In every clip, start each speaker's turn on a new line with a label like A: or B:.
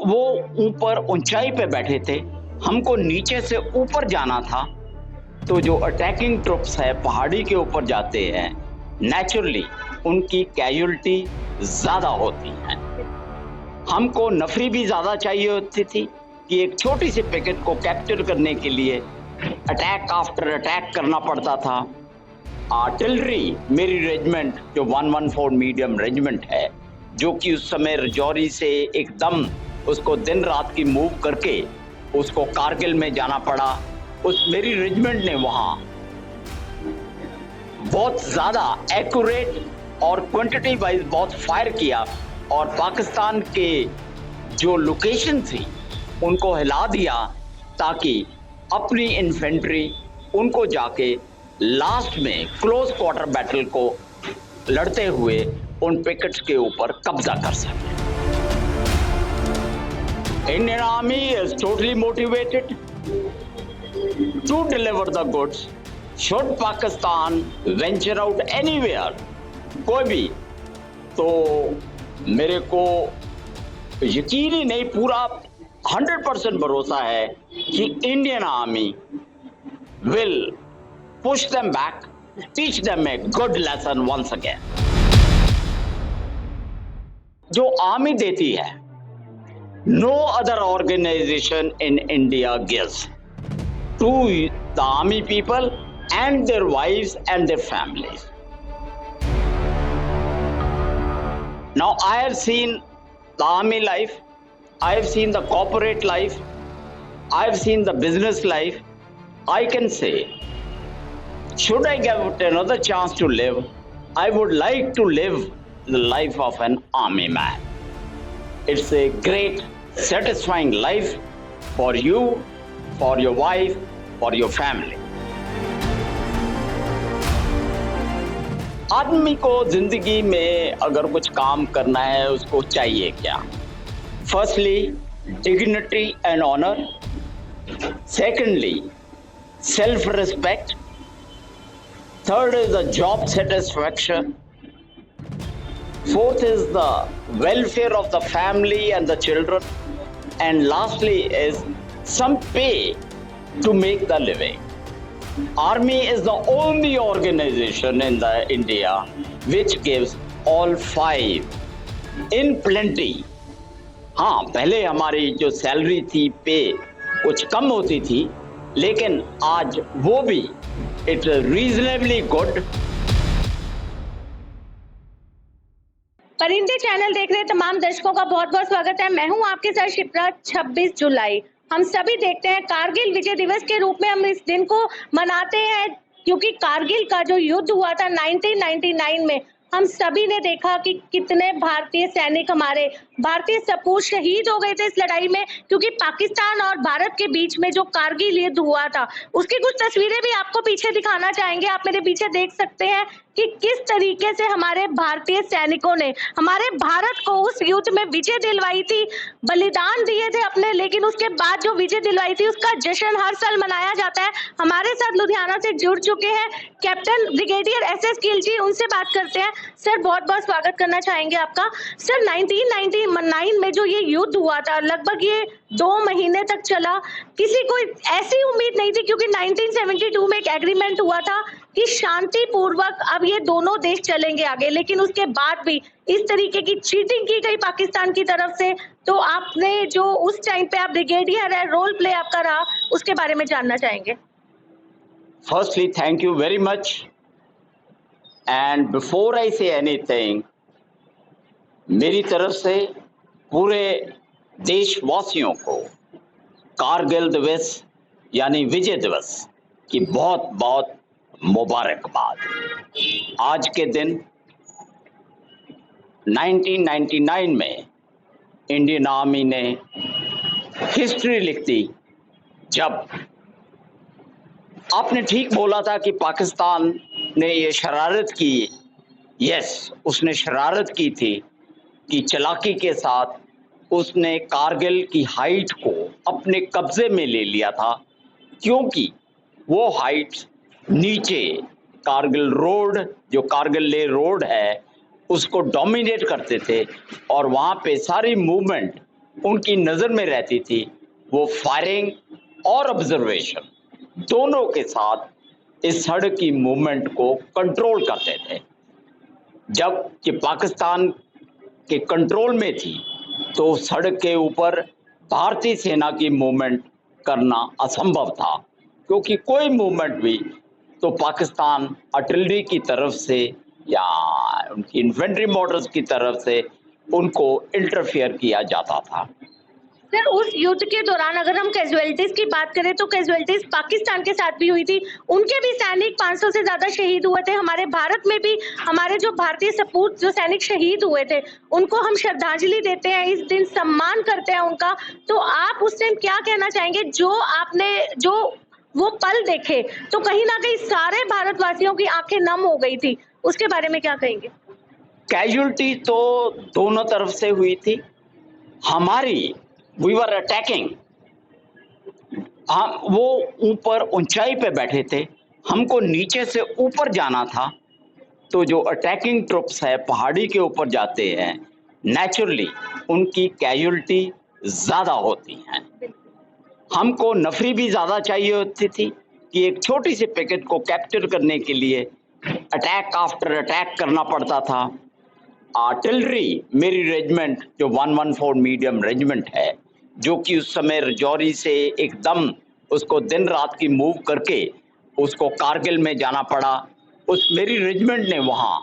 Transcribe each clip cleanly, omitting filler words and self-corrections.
A: वो ऊपर ऊंचाई पे बैठे थे, हमको नीचे से ऊपर जाना था। तो जो अटैकिंग ट्रुप्स है पहाड़ी के ऊपर जाते हैं, नेचुरली उनकी कैजुअलिटी ज्यादा होती है। हमको नफरी भी ज्यादा चाहिए होती थी कि एक छोटी सी पैकेट को कैप्चर करने के लिए अटैक आफ्टर अटैक करना पड़ता था। आर्टिलरी मेरी रेजिमेंट जो 114 मीडियम रेजिमेंट है, जो कि उस समय रजौरी से एकदम उसको दिन रात की मूव करके उसको कारगिल में जाना पड़ा। उस मेरी रेजिमेंट ने वहां बहुत ज्यादा एक्यूरेट और क्वांटिटी वाइज बहुत फायर किया और पाकिस्तान के जो लोकेशन थी उनको हिला दिया, ताकि अपनी इन्फेंट्री उनको जाके लास्ट में क्लोज क्वार्टर बैटल को लड़ते हुए उन पिकेट्स के ऊपर कब्जा कर सके। Indian army is totally motivated to deliver the goods should Pakistan venture out anywhere. कोई भी, तो मेरे को यकीन ही नहीं, पूरा 100% भरोसा है कि Indian army will push them back, teach them a good lesson once again. जो आर्मी देती है, no other organization in India gives to the army people and their wives and their families. Now I have seen the army life, I have seen the corporate life, I have seen the business life. I can say, should I get another chance to live, I would like to live the life of an army man. It's a great, satisfying life for you, for your wife, for your family. आदमी को जिंदगी में अगर कुछ काम करना है, उसको चाहिए क्या? Firstly, dignity and honor. Secondly, self-respect. Third is the job satisfaction. Fourth is the welfare of the family and the children. And lastly is some pay to make the living. Army is the only organization in the India which gives all five in plenty. हाँ, पहले हमारी जो salary थी, पे कुछ कम होती थी, लेकिन आज वो भी इट्स रीजनेबली गुड।
B: परिंदे चैनल देख रहे तमाम दर्शकों का बहुत बहुत स्वागत है। मैं हूं आपके साथ शिप्रा। 26 जुलाई हम सभी देखते हैं, कारगिल विजय दिवस के रूप में हम इस दिन को मनाते हैं, क्योंकि कारगिल का जो युद्ध हुआ था 1999 में, हम सभी ने देखा कि कितने भारतीय सैनिक, हमारे भारतीय सपूत शहीद हो गए थे इस लड़ाई में। क्योंकि पाकिस्तान और भारत के बीच में जो कारगिल युद्ध हुआ था, उसकी कुछ तस्वीरें भी आपको पीछे दिखाना चाहेंगे। आप मेरे पीछे देख सकते हैं कि किस तरीके से हमारे भारतीय सैनिकों ने हमारे भारत को उस युद्ध में विजय दिलवाई थी, बलिदान दिए थे अपने, लेकिन उसके बाद जो विजय दिलवाई थी उसका जश्न हर साल मनाया जाता है। हमारे साथ लुधियाना से जुड़ चुके हैं कैप्टन ब्रिगेडियर SS गिल जी, उनसे बात करते हैं। सर, बहुत बहुत स्वागत करना चाहेंगे आपका। सर, 1999 में जो ये युद्ध हुआ था, लगभग ये 2 महीने तक चला। किसी को ऐसी उम्मीद नहीं थी, क्योंकि 1972 में एक एग्रीमेंट हुआ था कि शांति पूर्वक अब ये दोनों देश चलेंगे आगे, लेकिन उसके बाद भी इस तरीके की चीटिंग की गई पाकिस्तान की तरफ से। तो आपने जो उस टाइम पे आप ब्रिगेडियर है, रोल प्ले आपका रहा, उसके बारे में जानना चाहेंगे।
A: Firstly thank you very much, and before I say anything, मेरी तरफ से पूरे देशवासियों को कारगिल दिवस यानी विजय दिवस की बहुत बहुत मुबारकबाद। आज के दिन 1999 में इंडियन आर्मी ने हिस्ट्री लिख दी, जब आपने ठीक बोला था कि पाकिस्तान ने ये शरारत की। यस, उसने शरारत की थी कि चालाकी के साथ उसने कारगिल की हाइट को अपने कब्जे में ले लिया था, क्योंकि वो हाइट्स नीचे कारगिल रोड, जो कारगिल ले रोड है, उसको डोमिनेट करते थे और वहाँ पे सारी मूवमेंट उनकी नजर में रहती थी वो फायरिंग और ऑब्जर्वेशन दोनों के साथ इस सड़क की मूवमेंट को कंट्रोल करते थे। जब कि पाकिस्तान के कंट्रोल में थी तो सड़क के ऊपर भारतीय सेना की मूवमेंट करना असंभव था, क्योंकि कोई मूवमेंट भी तो पाकिस्तान आर्टिलरी की तरफ से या उनकी इन्फेंट्री मोटर्स की तरफ से उनको इंटरफेयर किया जाता था।
B: सर, उस युद्ध के दौरान अगर हम कैजुअलिटीज की बात करें तो कैजुअलिटीज पाकिस्तान के साथ भी हुई थी, उनके भी सैनिक 500 से ज्यादा शहीद हुए थे। हमारे भारत में भी हमारे जो भारतीय सपूत जो सैनिक शहीद हुए थे उनको हम श्रद्धांजलि देते हैं, इस दिन सम्मान करते हैं उनका। तो आप उस टाइम क्या कहना चाहेंगे, जो आपने जो वो पल देखे तो कहीं ना कहीं सारे भारतवासियों की आंखें नम हो गई थी, उसके बारे में क्या कहेंगे?
A: कैजुअलिटी तो दोनों तरफ से हुई थी। हमारी वी वर अटैकिंग, हम वो ऊपर ऊंचाई पे बैठे थे, हमको नीचे से ऊपर जाना था। तो जो अटैकिंग ट्रुप्स है पहाड़ी के ऊपर जाते हैं, नेचुरली उनकी कैजुअलिटी ज्यादा होती हैं। हमको नफरी भी ज्यादा चाहिए होती थी कि एक छोटी सी पैकेट को कैप्चर करने के लिए अटैक आफ्टर अटैक करना पड़ता था। आर्टिलरी, मेरी रेजिमेंट जो 114 मीडियम रेजिमेंट है, जो कि उस समय रजौरी से एकदम उसको दिन रात की मूव करके उसको कारगिल में जाना पड़ा। उस मेरी रेजिमेंट ने वहाँ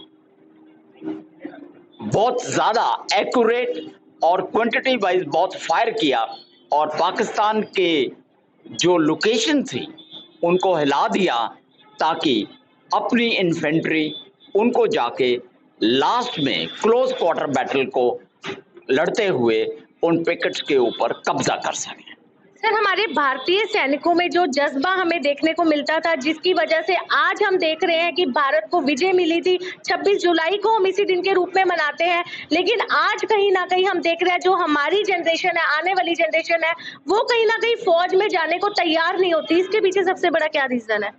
A: बहुत ज़्यादा एक्यूरेट और क्वांटिटी वाइज बहुत फायर किया और पाकिस्तान के जो लोकेशन थी उनको हिला दिया, ताकि अपनी इन्फेंट्री उनको जाके लास्ट में क्लोज क्वार्टर बैटल को लड़ते हुए उन पिकेट्स के ऊपर कब्जा कर सके।
B: सर, हमारे भारतीय सैनिकों में जो जज्बा हमें देखने को मिलता था, जिसकी वजह से आज हम देख रहे हैं कि भारत को विजय मिली थी, 26 जुलाई को हम इसी दिन के रूप में मनाते हैं, लेकिन आज कहीं ना कहीं हम देख रहे हैं जो हमारी जनरेशन है, आने वाली जनरेशन है, वो कहीं ना कहीं फौज में जाने को तैयार नहीं होती। इसके पीछे सबसे बड़ा क्या रीजन है?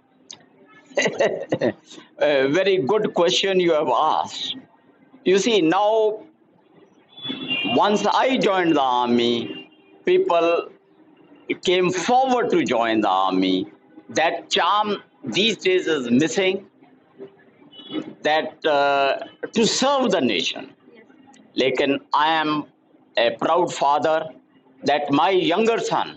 A: Very good question you have asked. You see, now once I joined the army, people came forward to join the army. That charm these days is missing, that to serve the nation. Lekin I am a proud father that my younger son,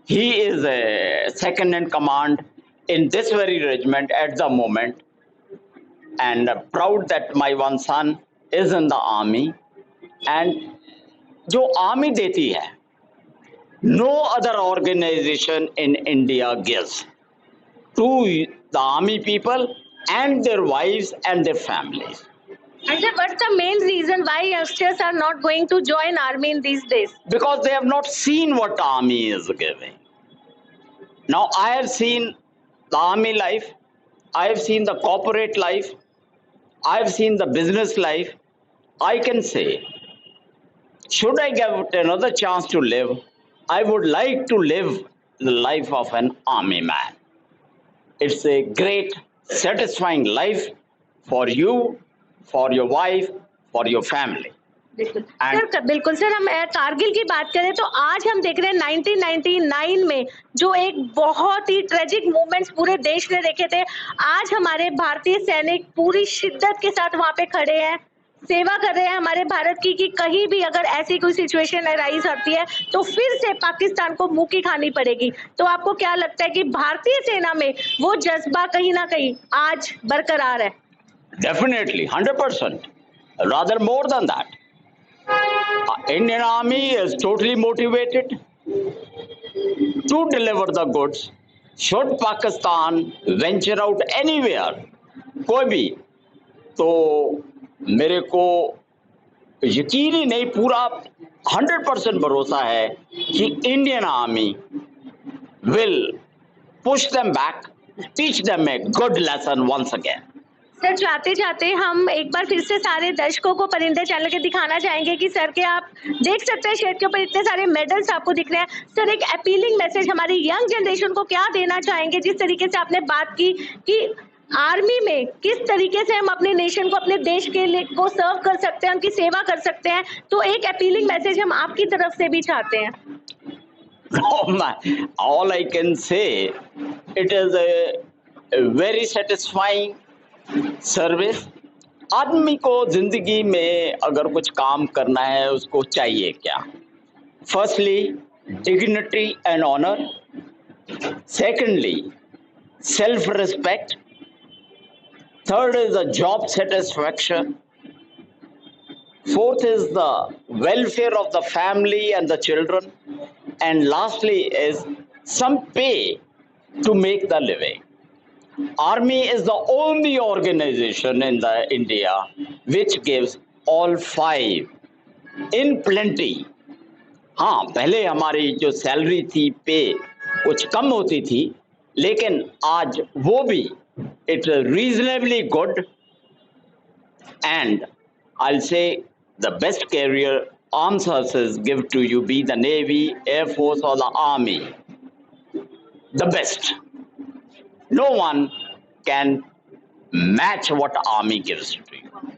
A: he is a second in command in this very regiment at the moment, and proud that my one son is in the army. And जो army देती है, no other organization in India gives to the army people and their wives and their families.
B: And sir, what's the main reason why youngsters are not going to join army in these days?
A: Because they have not seen what army is giving. Now I have seen the army life, I have seen the corporate life, I have seen the business life. I can say, should I get another chance to live, I would like to live the life of an army man. It's a great, satisfying life for you, for your wife, for your family.
B: बिल्कुल sir, हम कारगिल की बात करें तो आज हम देख रहे हैं 1999 में जो एक बहुत ही ट्रेजिक मूवमेंट्स पूरे देश ने देखे थे, आज हमारे भारतीय सैनिक पूरी शिद्दत के साथ वहां पे खड़े हैं, सेवा कर रहे हैं हमारे भारत की, कि कहीं भी अगर ऐसी कोई सिचुएशन अराइज होती है तो फिर से पाकिस्तान को मुंह की खानी पड़ेगी। तो आपको क्या लगता है कि भारतीय सेना में वो जज्बा कहीं ना कहीं आज बरकरार है?
A: Definitely, 100%, rather more than that. Indian Army is totally motivated to deliver the goods. Should Pakistan venture out anywhere, कोई भी, तो मेरे को यकीन ही नहीं, पूरा 100% भरोसा है कि Indian army will push them back, teach them a good lesson once again.
B: Sir, जाते जाते हम एक बार फिर से सारे दर्शकों को परिंदे चैनल के दिखाना चाहेंगे कि सर के आप देख सकते हैं शेड के ऊपर इतने सारे मेडल्स आपको दिख रहे हैं। सर, एक अपीलिंग मैसेज हमारी यंग जनरेशन को क्या देना चाहेंगे? जिस तरीके से आपने बात की कि आर्मी में किस तरीके से हम अपने नेशन को, अपने देश के लिए को सर्व कर सकते हैं, उनकी सेवा कर सकते हैं, तो एक अपीलिंग मैसेज हम आपकी तरफ से भी चाहते हैं।
A: All I can say, it is a very satisfying service. आदमी को जिंदगी में अगर कुछ काम करना है उसको चाहिए क्या? Firstly dignity and honour, secondly self respect, third is the job satisfaction, fourth is the welfare of the family and the children, and lastly is some pay to make the living. Army is the only organization in the India which gives all five in plenty. हाँ, पहले हमारी जो salary थी, पे कुछ कम होती थी, लेकिन आज वो भी it is reasonably good, and I'll say the best career armed services give to you, be the Navy, Air Force or the Army. The best. No one can match what Army gives to you.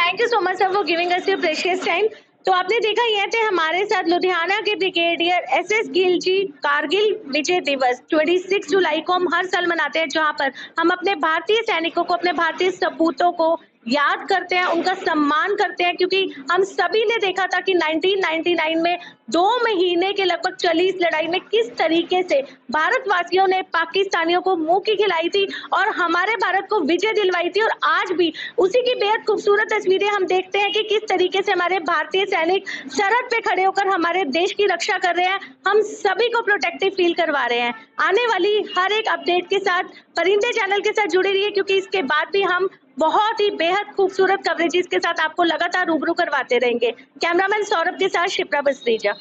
B: Thank you so much sir for giving us your precious time. तो आपने देखा, ये थे हमारे साथ लुधियाना के brigadier SS Gill जी। कारगिल विजय दिवस 26 जुलाई को हम हर साल मनाते हैं, जहां पर हम अपने भारतीय सैनिकों को, अपने भारतीय सपूतों को याद करते हैं, उनका सम्मान करते हैं, क्योंकि हम सभी ने देखा था कि 1999 में 2 महीने के लगभग चली इस लड़ाई में किस तरीके से भारतवासियों ने पाकिस्तानियों को मुंह की खिलाई थी और हमारे भारत को विजय दिलवाई थी। और आज भी उसी की बेहद खूबसूरत तस्वीरें हम देखते हैं कि किस तरीके से हमारे भारतीय सैनिक सरहद पे खड़े होकर हमारे देश की रक्षा कर रहे हैं, हम सभी को प्रोटेक्टिव फील करवा रहे हैं। आने वाली हर एक अपडेट के साथ परिंदे चैनल के साथ जुड़े रहिए, क्योंकि इसके बाद भी हम बहुत ही बेहद खूबसूरत कवरेजेस के साथ आपको लगातार रूबरू करवाते रहेंगे। कैमरामैन सौरभ के साथ शिप्रा बसरीजा।